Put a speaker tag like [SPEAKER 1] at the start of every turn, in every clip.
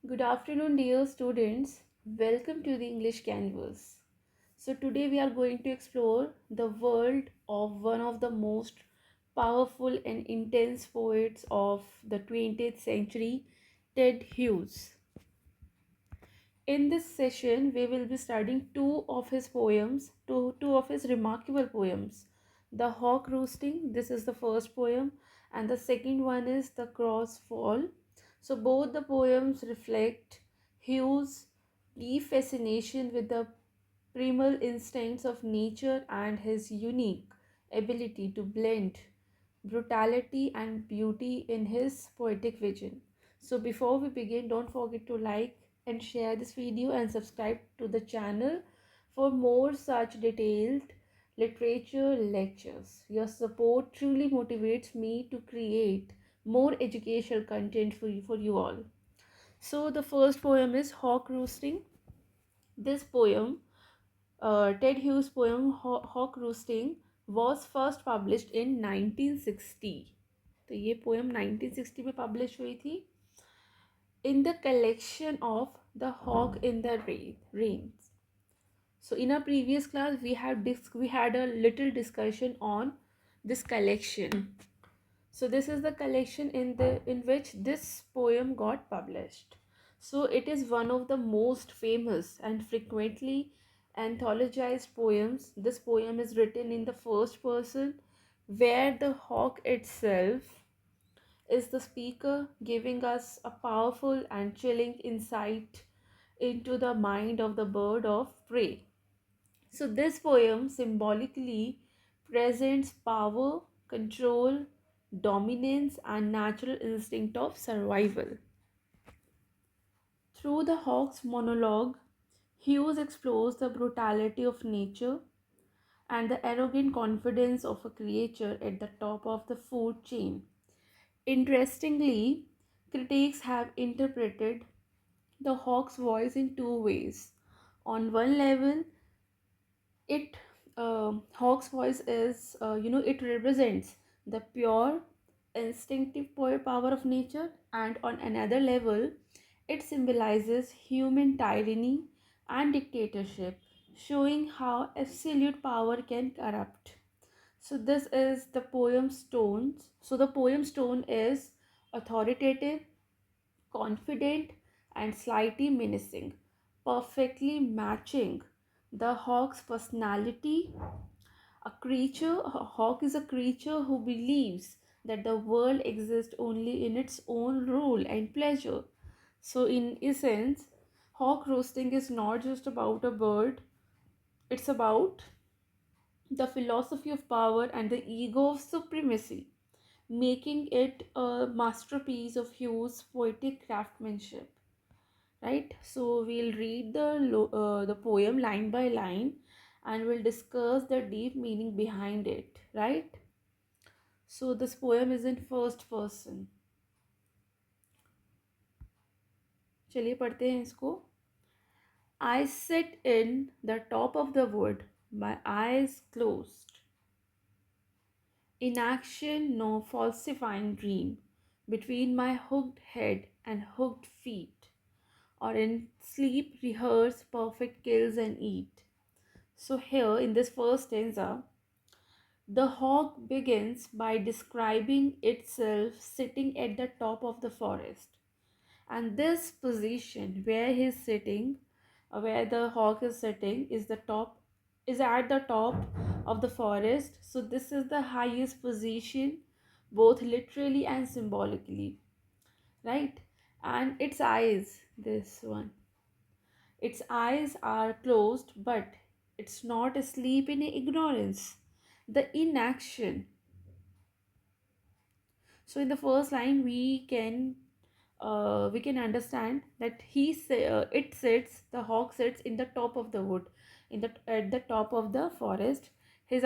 [SPEAKER 1] Good afternoon, dear students. Welcome to the English Canvas. So, today we are going to explore the world of one of the most powerful and intense poets of the 20th century, Ted Hughes. In this session, we will be studying two of his poems, two of his remarkable poems. The Hawk Roosting, this is the first poem, and the second one is The Cross Fall. So, both the poems reflect Hughes' deep fascination with the primal instincts of nature and his unique ability to blend brutality and beauty in his poetic vision. So before we begin, don't forget to like and share this video and subscribe to the channel for more such detailed literature lectures. Your support truly motivates me to create more educational content for you all. So the first poem is Hawk Roosting. This poem, Ted Hughes' poem Hawk Roosting, was first published in 1960. तो ये poem 1960 में publish हुई थी in the collection of The Hawk in the Rains. So in our previous class we had a little discussion on this collection. So this is the collection in which this poem got published. So it is one of the most famous and frequently anthologized poems. This poem is written in the first person, where the hawk itself is the speaker, giving us a powerful and chilling insight into the mind of the bird of prey. So this poem symbolically presents power, control, dominance, and natural instinct of survival. Through the hawk's monologue, Hughes explores the brutality of nature and the arrogant confidence of a creature at the top of the food chain. Interestingly, critics have interpreted the hawk's voice in two ways. On one level, it hawk's voice is it represents the pure instinctive power of nature, and on another level it symbolizes human tyranny and dictatorship, showing how absolute power can corrupt. So this is the poem's tone. So the poem's tone is authoritative, confident, and slightly menacing, perfectly matching the hawk's personality. A hawk is a creature who believes that the world exists only in its own rule and pleasure. So, in essence, hawk roasting is not just about a bird, it's about the philosophy of power and the ego of supremacy, making it a masterpiece of Hughes' poetic craftsmanship. Right, so we'll read the poem line by line, and we'll discuss the deep meaning behind it, right? So this poem is in first person. चलिए पढ़ते हैं इसको. I sit in the top of the wood, my eyes closed. Inaction, no falsifying dream, between my hooked head and hooked feet, or in sleep rehearse perfect kills and eat. So here in this first stanza, the hawk begins by describing itself sitting at the top of the forest. And this position where he's sitting, where the hawk is sitting, is at the top of the forest. So this is the highest position, both literally and symbolically, right? And its eyes, this one, its eyes are closed, but it's not asleep in ignorance. The inaction. So in the first line, we can understand that the hawk sits in the top of the wood, at the top of the forest. Its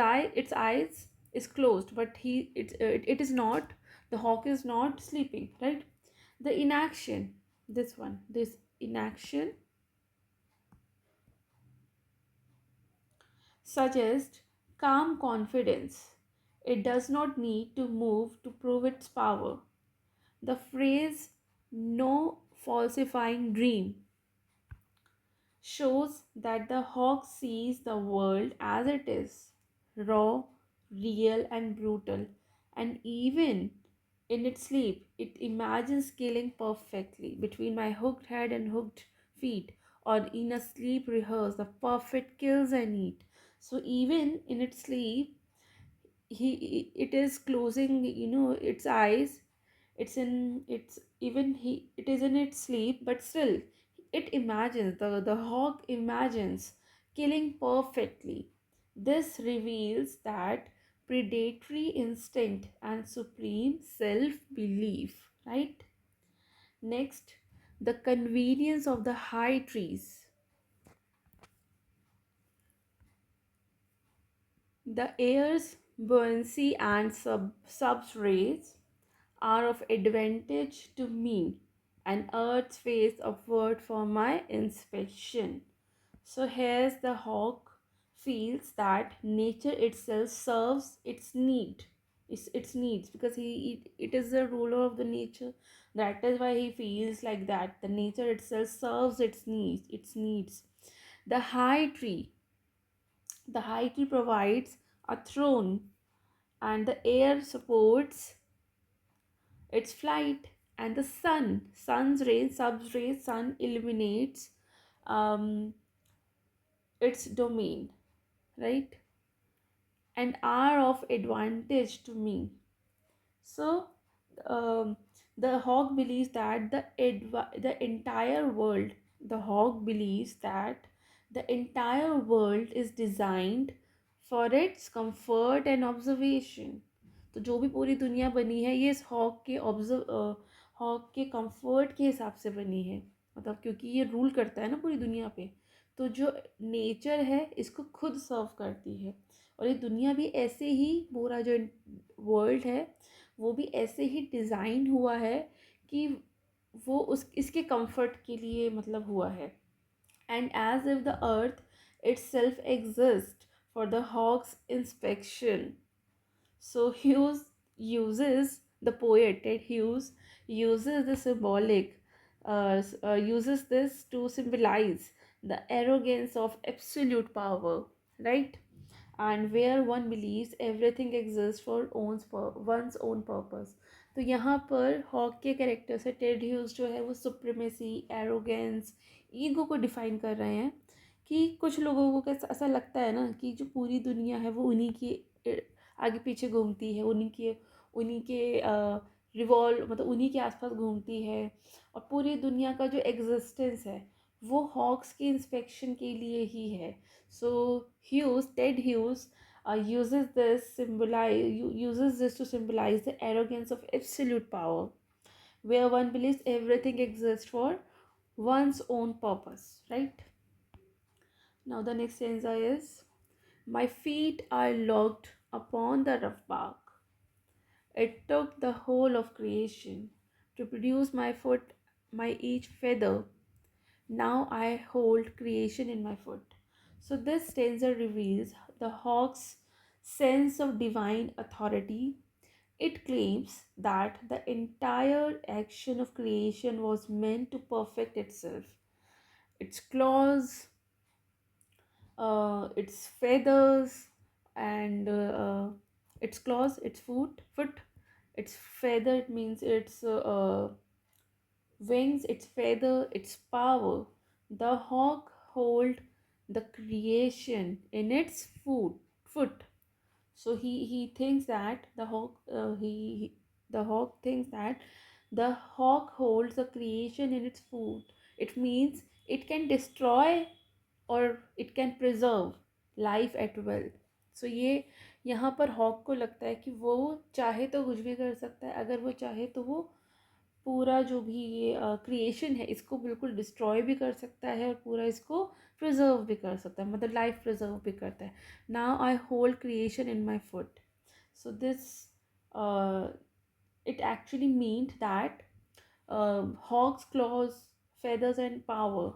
[SPEAKER 1] eyes is closed, but it is not. The hawk is not sleeping, right? The inaction. This inaction suggests calm confidence. It does not need to move to prove its power. The phrase "no falsifying dream shows that the hawk sees the world as it is, raw, real, and brutal, and even in its sleep, it imagines killing perfectly between my hooked head and hooked feet, or in a sleep rehearse the perfect kills I need. So even in its sleep, it is closing, its eyes. It is in its sleep, but still it imagines, the hawk imagines killing perfectly. This reveals that predatory instinct and supreme self belief, right? Next, the convenience of the high trees. The air's buoyancy and substrates are of advantage to me, and earth's face upward for my inspection. So here's the hawk feels that nature itself serves its needs, because it is the ruler of the nature. That is why he feels like that. The nature itself serves its needs. The high tree, the high tree provides a throne, and the air supports its flight, and the sun's rays, subs rays, sun illuminates um, its domain, right, and are of advantage to me. So um, the hawk believes that the entire world, the hawk believes that the entire world is designed for its comfort and observation. तो जो भी पूरी दुनिया बनी है ये इस hoc के कंफर्ट के हिसाब से बनी है, मतलब क्योंकि ये रूल करता है ना पूरी दुनिया पे। तो जो नेचर है इसको खुद सर्व करती है, और ये दुनिया भी ऐसे ही, पूरा जो वर्ल्ड है वो भी ऐसे ही डिज़ाइन हुआ है कि वो उस इसके कंफर्ट के लिए मतलब हुआ है। And as if the earth itself exist for the hawk's inspection. So the poet Ted Hughes uses the symbolic, uses this to symbolize the arrogance of absolute power, right? And where one believes everything exists for one's own purpose. तो यहाँ पर hoc के character से Ted Hughes जो है वो supremacy, arrogance, ego को define कर रहे हैं। कि कुछ लोगों को कैसा ऐसा लगता है ना कि जो पूरी दुनिया है वो उन्हीं की आगे पीछे घूमती है, उन्हीं के रिवॉल्व, मतलब उन्हीं के आसपास घूमती है, और पूरी दुनिया का जो एग्जिस्टेंस है वो हॉक्स के इंस्पेक्शन के लिए ही है. सो Ted Hughes uses this to symbolize the arrogance of absolute power, where one believes everything exists for one's own purpose, right? Now the next stanza is: my feet are locked upon the rough bark. It took the whole of creation to produce my foot, my each feather. Now I hold creation in my foot. So this stanza reveals the hawk's sense of divine authority. It claims that the entire action of creation was meant to perfect itself. Its claws, its feathers, and its claws, its foot, its feather, it means its wings, its feather, its power. The hawk hold the creation in its foot. So he thinks that the hawk thinks that the hawk holds the creation in its foot. It means it can destroy और it can preserve life as well. So ये यहाँ पर hoc को लगता है कि वो चाहे तो कुछ भी कर सकता है. अगर वो चाहे तो वो पूरा जो भी ये क्रिएशन है इसको बिल्कुल डिस्ट्रॉय भी कर सकता है, और पूरा इसको प्रिजर्व भी कर सकता है, मतलब लाइफ प्रिजर्व भी करता है. Now I hold creation in my foot. So this it actually meant that hawk's claws, feathers, and power.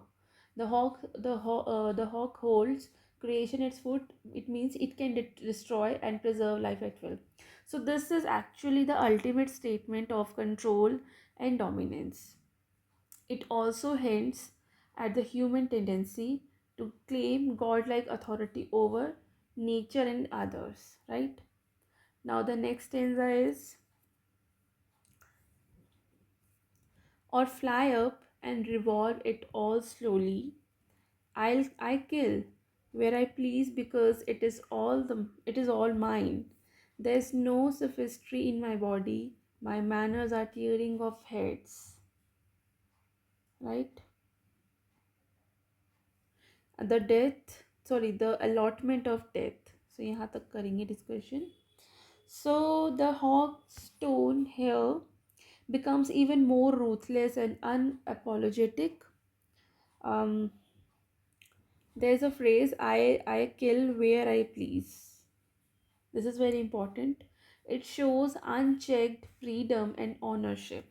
[SPEAKER 1] The hawk holds creation its foot. It means it can destroy and preserve life at will. So this is actually the ultimate statement of control and dominance. It also hints at the human tendency to claim godlike authority over nature and others, right? Now, the next stanza is, or fly up and revolve it all slowly. I kill where I please because it is all mine. There's no sophistry in my body. My manners are tearing of heads, right? The allotment of death. So यहाँ तक करेंगे discussion. So the hawk's tone here becomes even more ruthless and unapologetic. Um, there's a phrase, I kill where I please. This is very important. It shows unchecked freedom and ownership.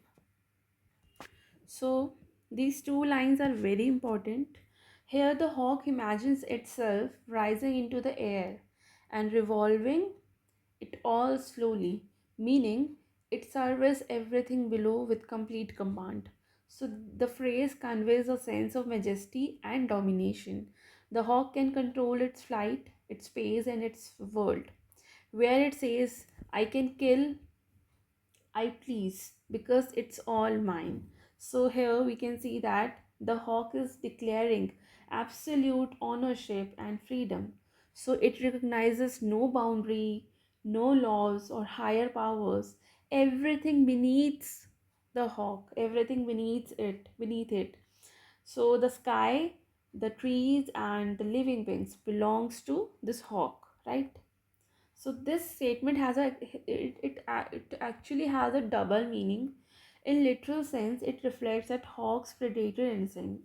[SPEAKER 1] So these two lines are very important. Here the hawk imagines itself rising into the air and revolving it all slowly, meaning it surveys everything below with complete command. So the phrase conveys a sense of majesty and domination. The hawk can control its flight, its pace, and its world. Where it says, I can kill I please because it's all mine. So here we can see that the hawk is declaring absolute ownership and freedom. So it recognizes no boundary, no laws or higher powers. Everything beneath the hawk, everything beneath it. So the sky, the trees and the living beings belongs to this hawk, right? So this statement has it actually has a double meaning. In literal sense, it reflects that hawk's predatory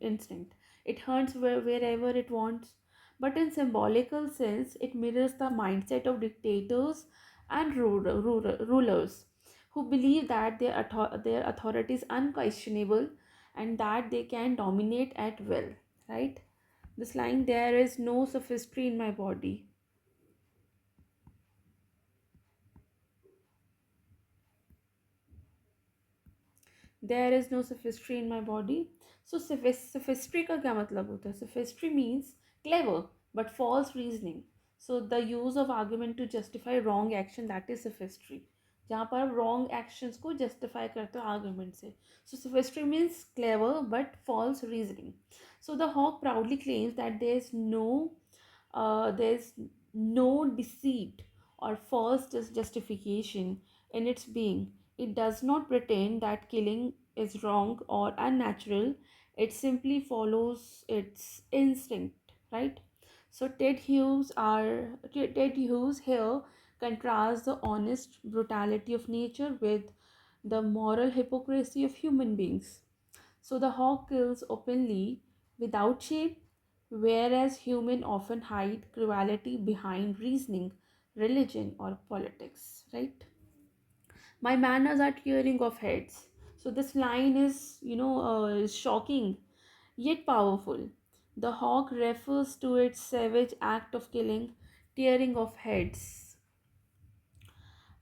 [SPEAKER 1] instinct. It hunts wherever it wants. But in symbolical sense, it mirrors the mindset of dictators and rulers who believe that their authority is unquestionable and that they can dominate at will. Right? This line, there is no sophistry in my body. There is no sophistry in my body. So sophistry का क्या मतलब होता है? Sophistry means clever but false reasoning. So the use of argument to justify wrong action, that is sophistry. जहाँ पर आप wrong actions को justify करते हो argument से. So sophistry means clever but false reasoning. So the hawk proudly claims that there's no deceit or false justification in its being. It does not pretend that killing is wrong or unnatural. It simply follows its instinct, right? So Ted Hughes here contrasts the honest brutality of nature with the moral hypocrisy of human beings. So the hawk kills openly without shame, whereas humans often hide cruelty behind reasoning, religion, or politics, right? My manners are tearing of heads. So this line is, shocking yet powerful. The hawk refers to its savage act of killing, tearing of heads,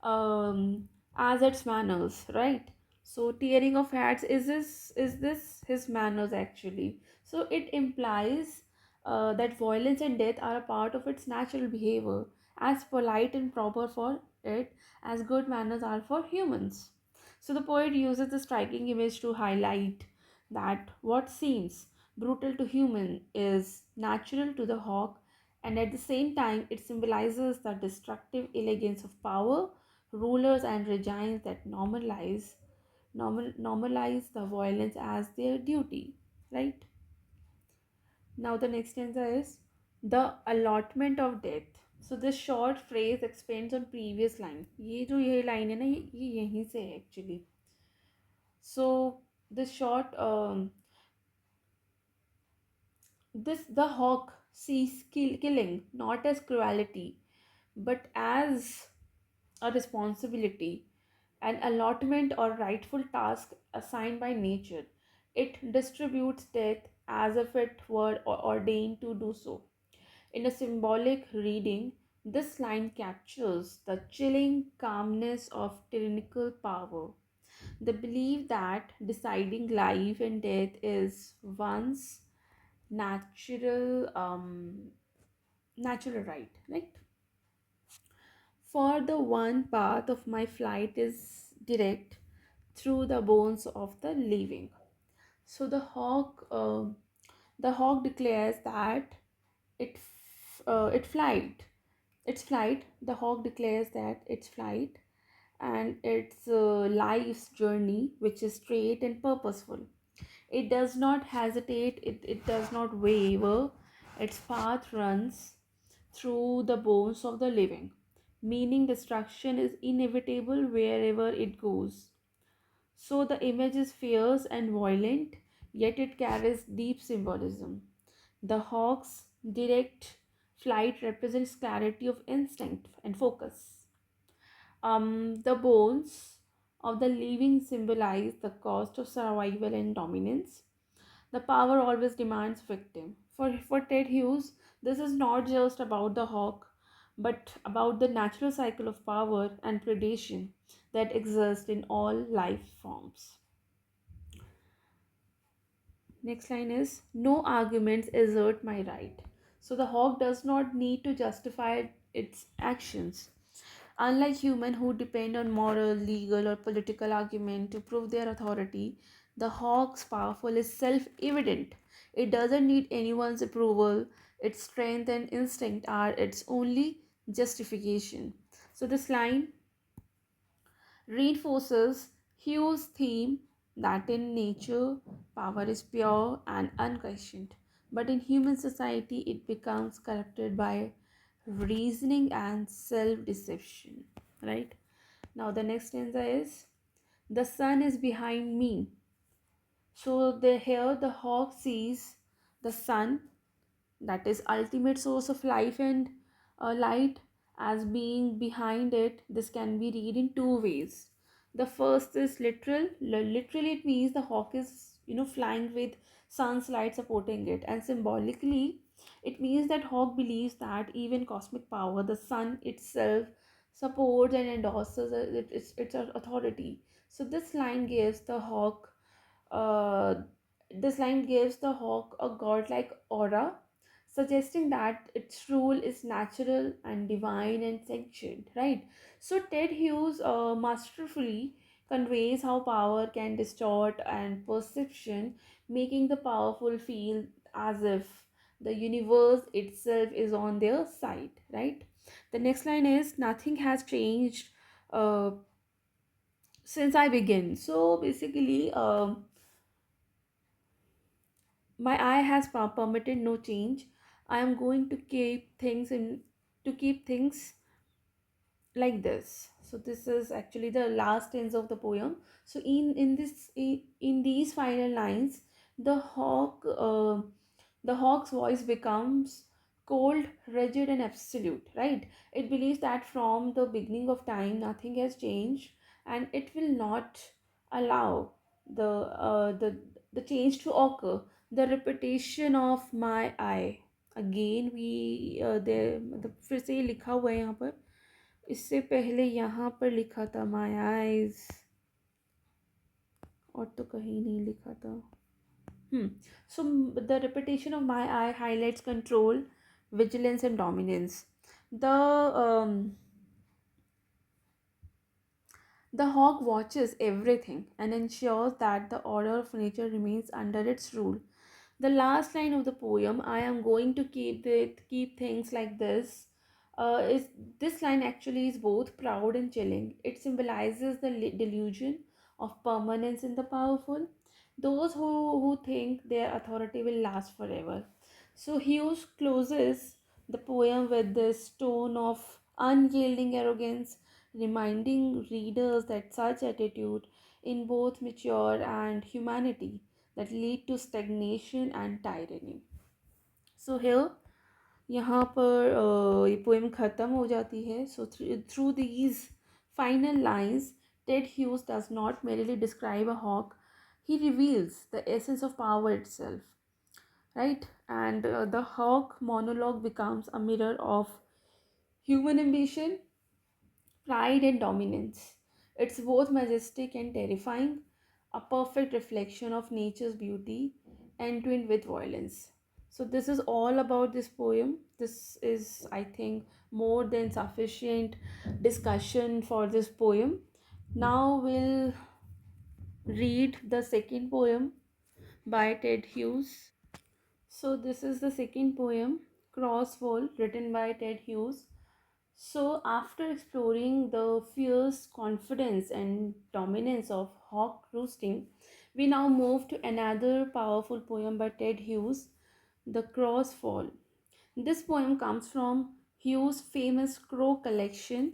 [SPEAKER 1] um, as its manners, right? So tearing of heads is this his manners actually? So it implies that violence and death are a part of its natural behavior, as polite and proper for it as good manners are for humans. So the poet uses the striking image to highlight that what seems brutal to human is natural to the hawk, and at the same time it symbolizes the destructive elegance of power, rulers and regimes that normalize the violence as their duty, right? Now the next stanza is the allotment of death. So this short phrase expands on previous line. ये जो ये line है ना, ये यहीं से है actually. So this short this the hawk sees killing not as cruelty but as a responsibility, an allotment or rightful task assigned by nature. It distributes death as if it were ordained to do so. In a symbolic reading, this line captures the chilling calmness of tyrannical power. The belief that deciding life and death is one's natural natural right. For the one path of my flight is direct through the bones of the living. So the hawk declares that it flight its flight. The hawk declares that its flight and its life's journey, which is straight and purposeful. It does not hesitate, it does not waver. Its path runs through the bones of the living, meaning destruction is inevitable wherever it goes. So the image is fierce and violent, yet it carries deep symbolism. The hawk's direct flight represents clarity of instinct and focus. The bones of the living symbolize the cost of survival and dominance. The power always demands victim. For Ted Hughes, this is not just about the hawk, but about the natural cycle of power and predation that exists in all life forms. Next line is no arguments assert my right. So the hawk does not need to justify its actions. Unlike humans who depend on moral, legal, or political argument to prove their authority, the hawk's powerful is self-evident. It doesn't need anyone's approval. Its strength and instinct are its only justification. So this line reinforces Hugh's theme that in nature power is pure and unquestioned, but in human society it becomes corrupted by reasoning and self deception. Right now, the next stanza is the sun is behind me. So, here the hawk sees the sun, that is ultimate source of life and light, as being behind it. This can be read in two ways. The first is literal. Literally it means the hawk is flying with sun's light supporting it, and symbolically it means that hawk believes that even cosmic power, the sun itself, supports and endorses its authority. So uh, this line gives the hawk a godlike aura, suggesting that its rule is natural and divine and sentient, right? So Ted Hughes masterfully conveys how power can distort and perception, making the powerful feel as if the universe itself is on their side, right? The next line is nothing has changed uh, since I began. So basically, my eye has permitted no change. I am going to keep things like this. So this is actually the last stanza of the poem. So in these final lines, the hawk's voice becomes cold, rigid, and absolute. Right? It believes that from the beginning of time, nothing has changed, and it will not allow the the change to occur. The repetition of my eye. Again we फिर से ये लिखा हुआ है यहाँ पर. इससे पहले यहाँ पर लिखा था my eyes, और तो कहीं नहीं लिखा था. So the repetition of my eye highlights control, vigilance, and dominance. The hawk watches everything and ensures that the order of nature remains under its rule. The last line of the poem, I am going to keep things like this, is this line actually is both proud and chilling. It symbolizes the delusion of permanence in the powerful, those who think their authority will last forever. So Hughes closes the poem with this tone of unyielding arrogance, reminding readers that such attitude in both mature and humanity that lead to stagnation and tyranny. So here यहाँ पर ये poem ख़त्म हो जाती है. So through these final lines, Ted Hughes does not merely describe a hawk, he reveals the essence of power itself, right? And the hawk monologue becomes a mirror of human ambition, pride, and dominance. It's both majestic and terrifying, a perfect reflection of nature's beauty, entwined with violence. So, this is all about this poem. This is, I think, more than sufficient discussion for this poem. Now, we'll read the second poem by Ted Hughes. So, this is the second poem, Crossfall, written by Ted Hughes. So, after exploring the fierce confidence and dominance of hawk roosting, we now move to another powerful poem by Ted Hughes, The Crossfall. This poem comes from Hughes' famous Crow collection.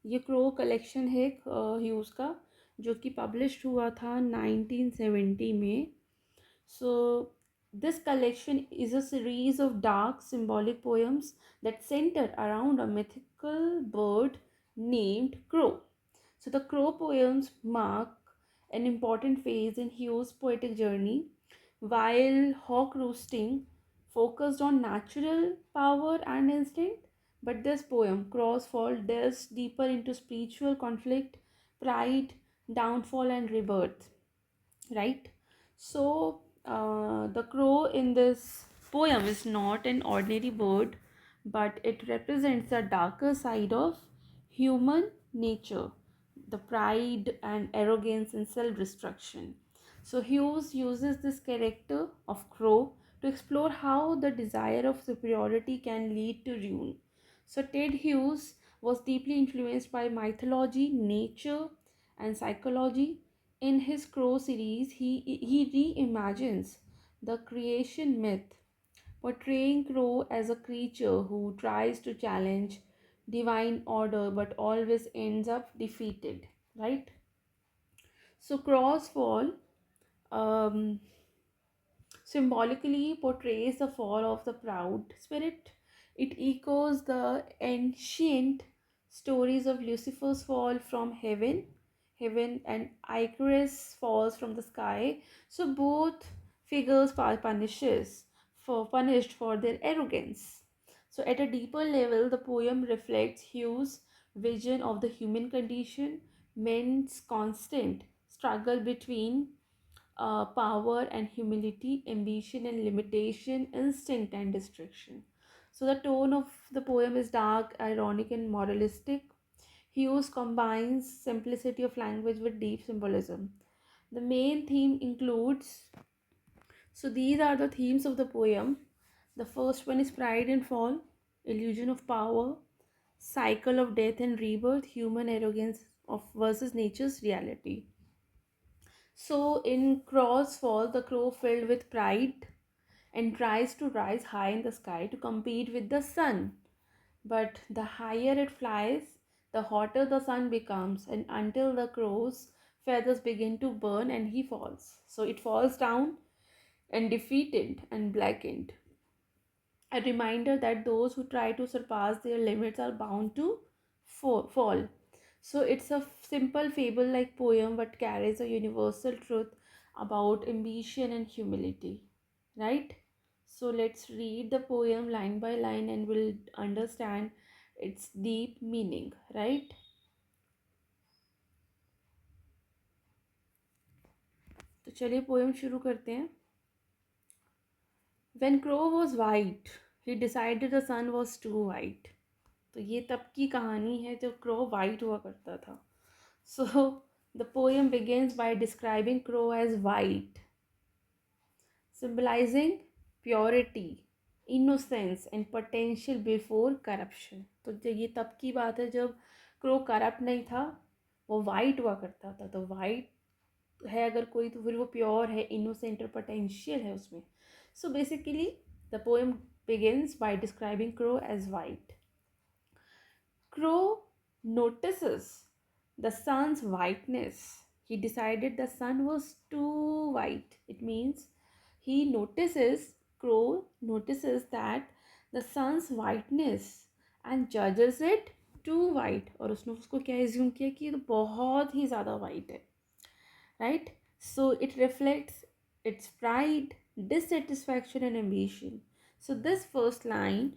[SPEAKER 1] ये crow collection है hues का, जो कि publish हुआ था 1970 में. So, this collection is a series of dark symbolic poems that center around a mythical bird named Crow. So, the Crow poems mark an important phase in Hugh's poetic journey, while Hawk Roosting focused on natural power and instinct. But this poem, Crossfall, delves deeper into spiritual conflict, pride, downfall, and rebirth, right? So, the crow in this poem is not an ordinary bird, but it represents the darker side of human nature, the pride and arrogance and self destruction. So, Hughes uses this character of crow to explore how the desire of superiority can lead to ruin. So, Ted Hughes was deeply influenced by mythology, nature, and psychology. In his Crow series, he reimagines the creation myth, portraying Crow as a creature who tries to challenge divine order but always ends up defeated, right? So, Crossfall um, symbolically portrays the fall of the proud spirit. It echoes the ancient stories of Lucifer's fall from heaven and Icarus falls from the sky. So both figures are punished for their arrogance. So at a deeper level, the poem reflects Hugh's vision of the human condition, men's constant struggle between power and humility, ambition and limitation, instinct and destruction. So the tone of the poem is dark, ironic, and moralistic. Hughes combines simplicity of language with deep symbolism. The main theme includes, so these are the themes of the poem. The first one is pride and fall, illusion of power, cycle of death and rebirth, human arrogance of versus nature's reality. So in Crossfall, the crow filled with pride and tries to rise high in the sky to compete with the sun. But the higher it flies, the hotter the sun becomes, and until the crow's feathers begin to burn and he falls. So it falls down and defeated and blackened. A reminder that those who try to surpass their limits are bound to fall. So it's a simple fable like poem but carries a universal truth about ambition and humility, right? So let's read the poem line by line and we'll understand its deep meaning, right? तो चलिए poem शुरू करते हैं. When Crow was white, he decided the sun was too white. तो ये तब की कहानी है जब क्रो वाइट हुआ करता था. So the poem begins by describing Crow as white, symbolizing purity, innocence and potential before corruption. तो ये तब की बात है जब क्रो करप्ट नहीं था, वो वाइट हुआ करता था. तो वाइट है अगर कोई तो फिर वो प्योर है, इनोसेंट और पोटेंशियल है उसमें. So basically the poem begins by describing Crow as white. Crow notices the sun's whiteness. He decided the sun was too white. It means Crow notices that the sun's whiteness and judges it too white. और उसने उसको क्या assume किया कि ये तो बहुत ही ज़्यादा white है, right? So it reflects its pride, dissatisfaction and ambition. So this first line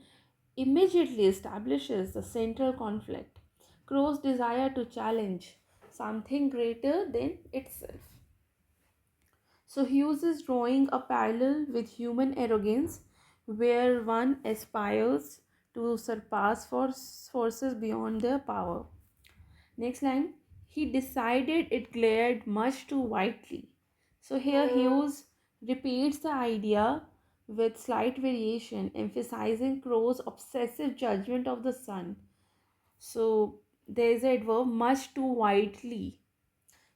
[SPEAKER 1] immediately establishes the central conflict. Crow's desire to challenge something greater than itself. So Hughes is drawing a parallel with human arrogance, where one aspires to surpass forces beyond their power. Next line, he decided it glared much too widely. So here Hughes repeats the idea with slight variation, emphasizing Crow's obsessive judgment of the sun. So there is a adverb much too widely.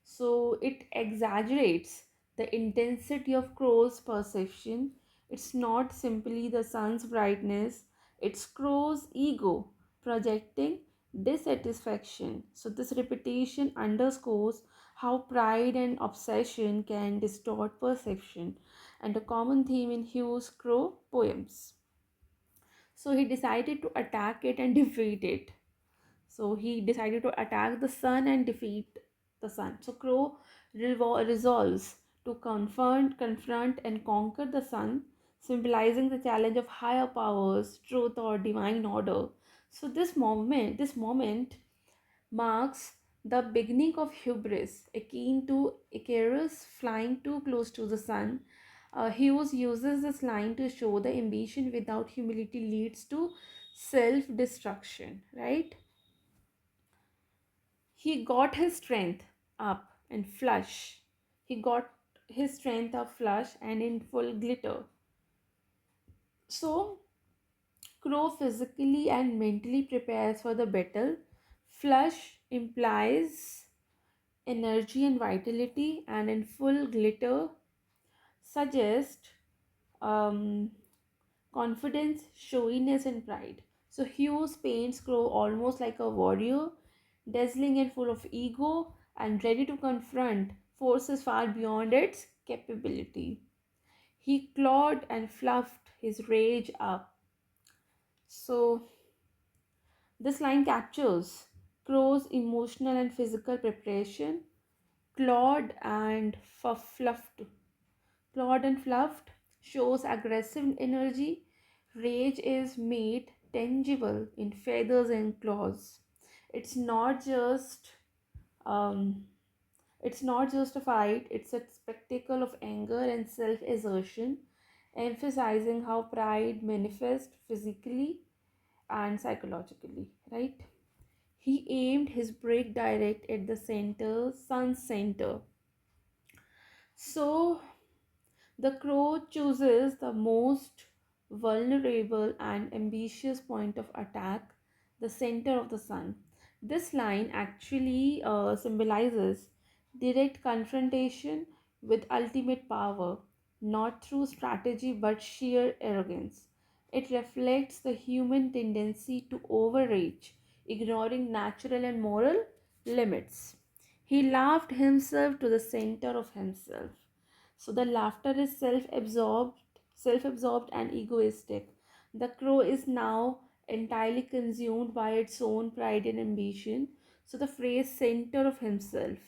[SPEAKER 1] So it exaggerates the intensity of Crow's perception. It's not simply the sun's brightness, it's Crow's ego projecting dissatisfaction. So this repetition underscores how pride and obsession can distort perception, and a common theme in Hughes' Crow poems. So he decided to attack it and defeat it. So he decided to attack the sun and defeat the sun. So Crow resolves to confront and conquer the sun, symbolizing the challenge of higher powers, truth, or divine order. So this moment marks the beginning of hubris, akin to Icarus flying too close to the sun. Hughes uses this line to show the ambition without humility leads to self-destruction, right? He got his strength up and flush. He got his strength up flush and in full glitter. So, Crow physically and mentally prepares for the battle. Flush implies energy and vitality, and in full glitter suggests um, confidence, showiness, and pride. So Hughes paints Crow almost like a warrior, dazzling and full of ego, and ready to confront forces far beyond its capability. He clawed and fluffed his rage up. So this line captures Crow's emotional and physical preparation, clawed and fluffed. Clawed and fluffed shows aggressive energy. Rage is made tangible in feathers and claws. It's not just um, it's not just a fight, it's a spectacle of anger and self-assertion, emphasizing how pride manifests physically and psychologically, right? He aimed his break direct at the sun's center. So the crow chooses the most vulnerable and ambitious point of attack, the center of the sun. This line actually symbolizes direct confrontation with ultimate power, not through strategy but sheer arrogance. It reflects the human tendency to overreach, ignoring natural and moral limits. He laughed himself to the center of himself. So the laughter is self-absorbed and egoistic. The crow is now entirely consumed by its own pride and ambition. So the phrase center of himself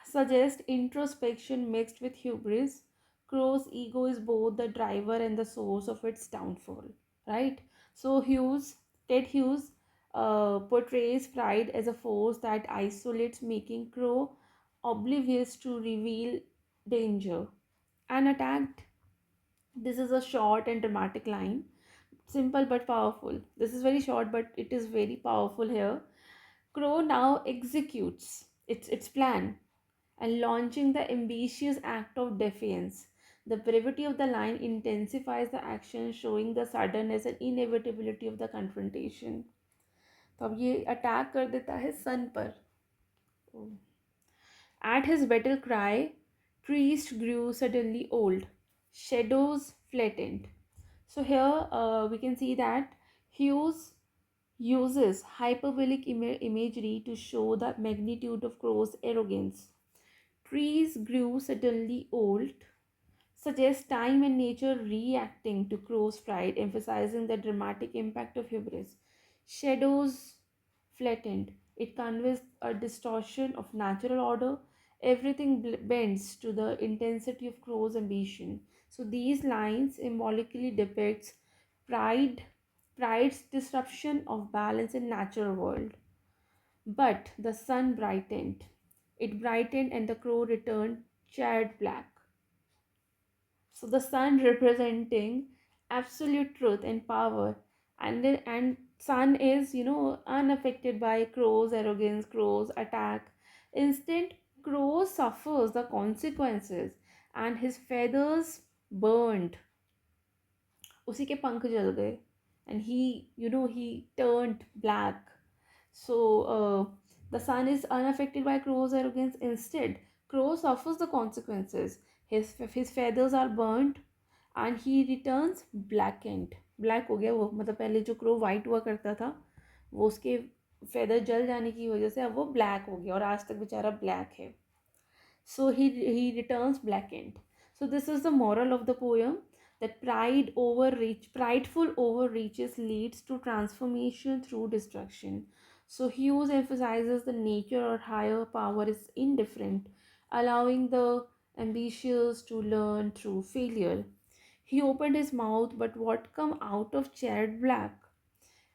[SPEAKER 1] suggests introspection mixed with hubris. Crow's ego is both the driver and the source of its downfall, right? So Ted Hughes portrays pride as a force that isolates, making Crow oblivious to reveal danger. Unattacked. This is a short and dramatic line, simple but powerful. This is very short, but it is very powerful here. Crow now executes its plan and launching the ambitious act of defiance. The brevity of the line intensifies the action, showing the suddenness and inevitability of the confrontation. तो अब ये attack कर देता है सन पर. At his battle cry, trees grew suddenly old, shadows flattened. So here we can see that Hughes uses hyperbolic imagery to show the magnitude of Crow's arrogance. Trees grew suddenly old suggests time and nature reacting to Crow's pride, emphasizing the dramatic impact of hubris. Shadows flattened. It conveys a distortion of natural order. Everything bends to the intensity of Crow's ambition. So these lines symbolically depicts pride, pride's disruption of balance in natural world. But the sun brightened. It brightened and the crow returned charred black. So the sun representing absolute truth and power, and sun is, unaffected by crow's arrogance, crow's attack. Instead, crow suffers the consequences, and his feathers burned, उसी के पंख जल गए, and he turned black. So the sun is unaffected by crow's arrogance. Instead, crow suffers the consequences. His feathers are burnt and he returns blackened. Black हो गया वो, मतलब पहले जो क्रो वाइट हुआ करता था वो उसके फेदर जल जाने की वजह से अब वो ब्लैक हो गया और आज तक बेचारा ब्लैक है. So he returns blackened. So this is the moral of the poem, that prideful overreaches leads to transformation through destruction. So Hughes emphasizes the nature or higher power is indifferent, allowing the ambitious to learn through failure. He opened his mouth, but what come out of charred black?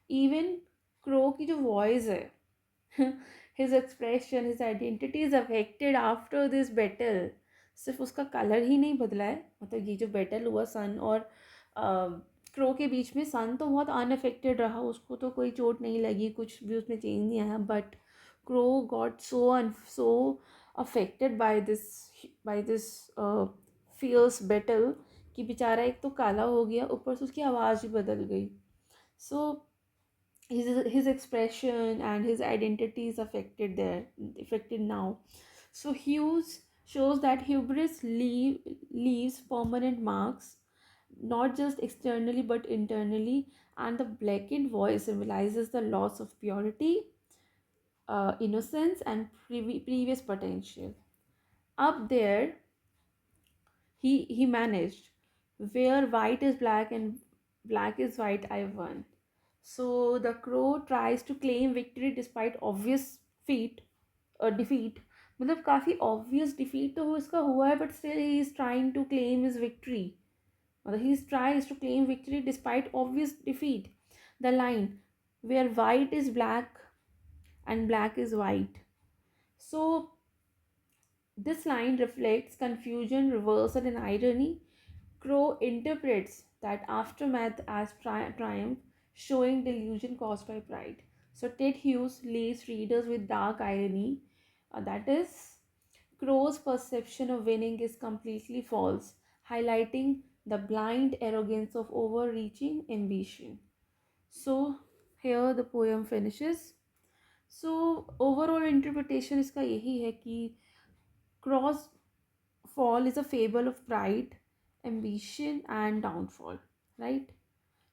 [SPEAKER 1] Even Crow की जो voice है, his expression, his identity is affected after this battle. सिर्फ उसका colour ही नहीं बदला है, मतलब ये जो बैटल हुआ सन और क्रो के बीच में, सन तो बहुत अनअफेक्टेड रहा, उसको तो कोई चोट नहीं लगी, कुछ भी उसमें चेंज नहीं आया. But crow got so affected by this fierce battle कि बेचारा एक तो काला हो गया, ऊपर से उसकी आवाज़ भी बदल गई. सो his expression and his identity is affected now. So Hughes shows that hubris leaves permanent marks, not just externally but internally, and the blackened voice symbolizes the loss of purity, innocence, and previous potential. Up there, he managed, where white is black and black is white, I won. So the crow tries to claim victory despite obvious feat defeat. मतलब काफ़ी obvious defeat तो इसका हुआ है, but still he is trying to claim his victory. मतलब he tries to claim victory despite obvious defeat. The line, where white is black and black is white. So this line reflects confusion, reversal, and irony. Crow interprets that aftermath as triumph, showing delusion caused by pride. So Ted Hughes leaves readers with dark irony. That is, Crow's perception of winning is completely false, highlighting the blind arrogance of overreaching ambition. So here the poem finishes. So overall interpretation इसका यही है कि Crow's fall is a fable of pride, ambition and downfall, right?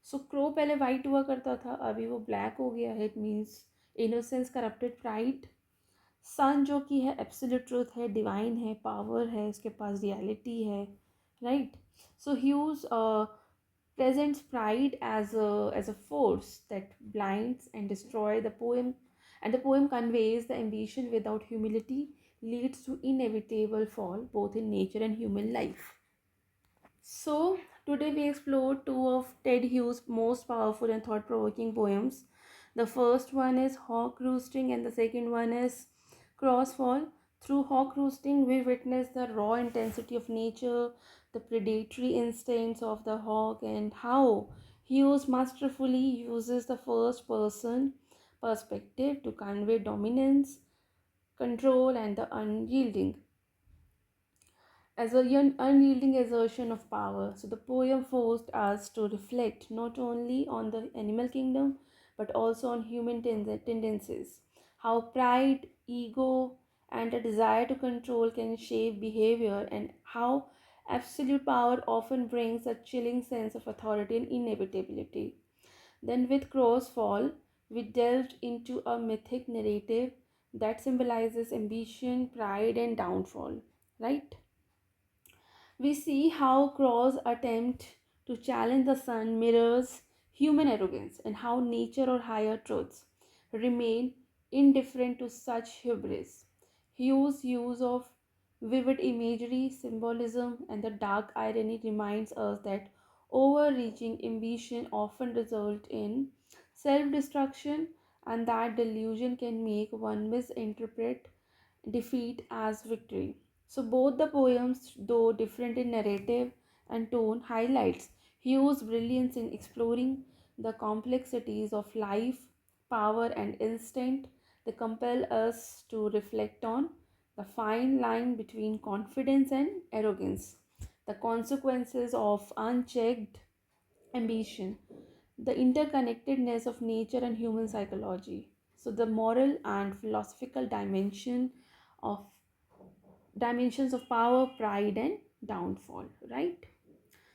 [SPEAKER 1] So crow पहले white हुआ करता था, अभी वो black हो गया है. It means innocence corrupted pride. Sun जो कि है absolute truth है, divine है, power है, उसके पास reality है, right? So Hughes presents pride as a force that blinds and destroy the poem, and the poem conveys the ambition without humility leads to inevitable fall both in nature and human life. So today we explored two of Ted Hughes' most powerful and thought-provoking poems. The first one is Hawk Roosting and the second one is Crossfall. Through Hawk Roosting, we witness the raw intensity of nature, the predatory instincts of the hawk, and how Hughes masterfully uses the first person perspective to convey dominance, control, and the unyielding assertion of power. So the poem forced us to reflect not only on the animal kingdom but also on human tendencies, how pride, ego, and a desire to control can shape behavior, and how absolute power often brings a chilling sense of authority and inevitability. Then, with Crow's Fall, we delved into a mythic narrative that symbolizes ambition, pride, and downfall, right? We see how Crow's attempt to challenge the sun mirrors human arrogance, and how nature or higher truths remain indifferent to such hubris. Hugh's use of vivid imagery, symbolism, and the dark irony reminds us that overreaching ambition often results in self destruction, and that delusion can make one misinterpret defeat as victory. So both the poems, though different in narrative and tone, highlights Hughes' brilliance in exploring the complexities of life, power, and instinct. They compel us to reflect on the fine line between confidence and arrogance, the consequences of unchecked ambition, the interconnectedness of nature and human psychology. So the moral and philosophical of dimensions of power, pride, and downfall, right?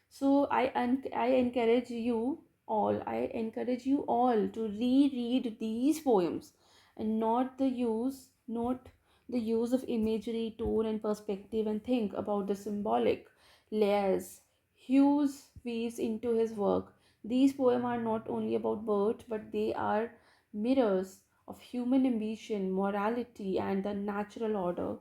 [SPEAKER 1] So I encourage you all to reread these poems, and not the use of imagery, tone, and perspective, and think about the symbolic layers Hughes weaves into his work. These poems are not only about birth, but they are mirrors of human ambition, morality, and the natural order.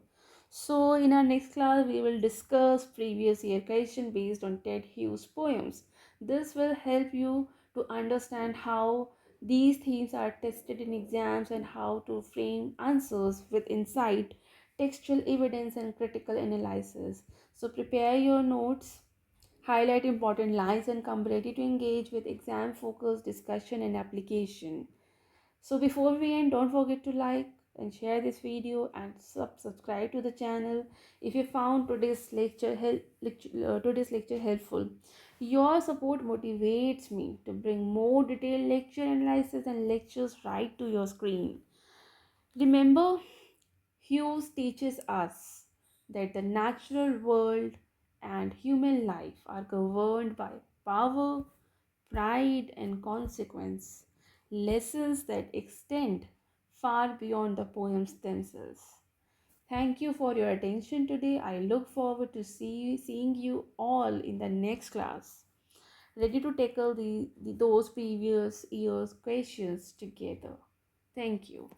[SPEAKER 1] So, in our next class, we will discuss previous year question based on Ted Hughes poems. This will help you to understand how these themes are tested in exams and how to frame answers with insight, textual evidence, and critical analysis. So, prepare your notes, highlight important lines, and come ready to engage with exam focused discussion and application. So before we end, don't forget to like and share this video and subscribe to the channel if you found today's lecture helpful. Your support motivates me to bring more detailed lecture analysis and lectures right to your screen. Remember, Hughes teaches us that the natural world and human life are governed by power, pride, and consequence, lessons that extend far beyond the poems themselves. Thank you for your attention today. I look forward to seeing you all in the next class, ready to tackle those previous year's questions together. Thank you.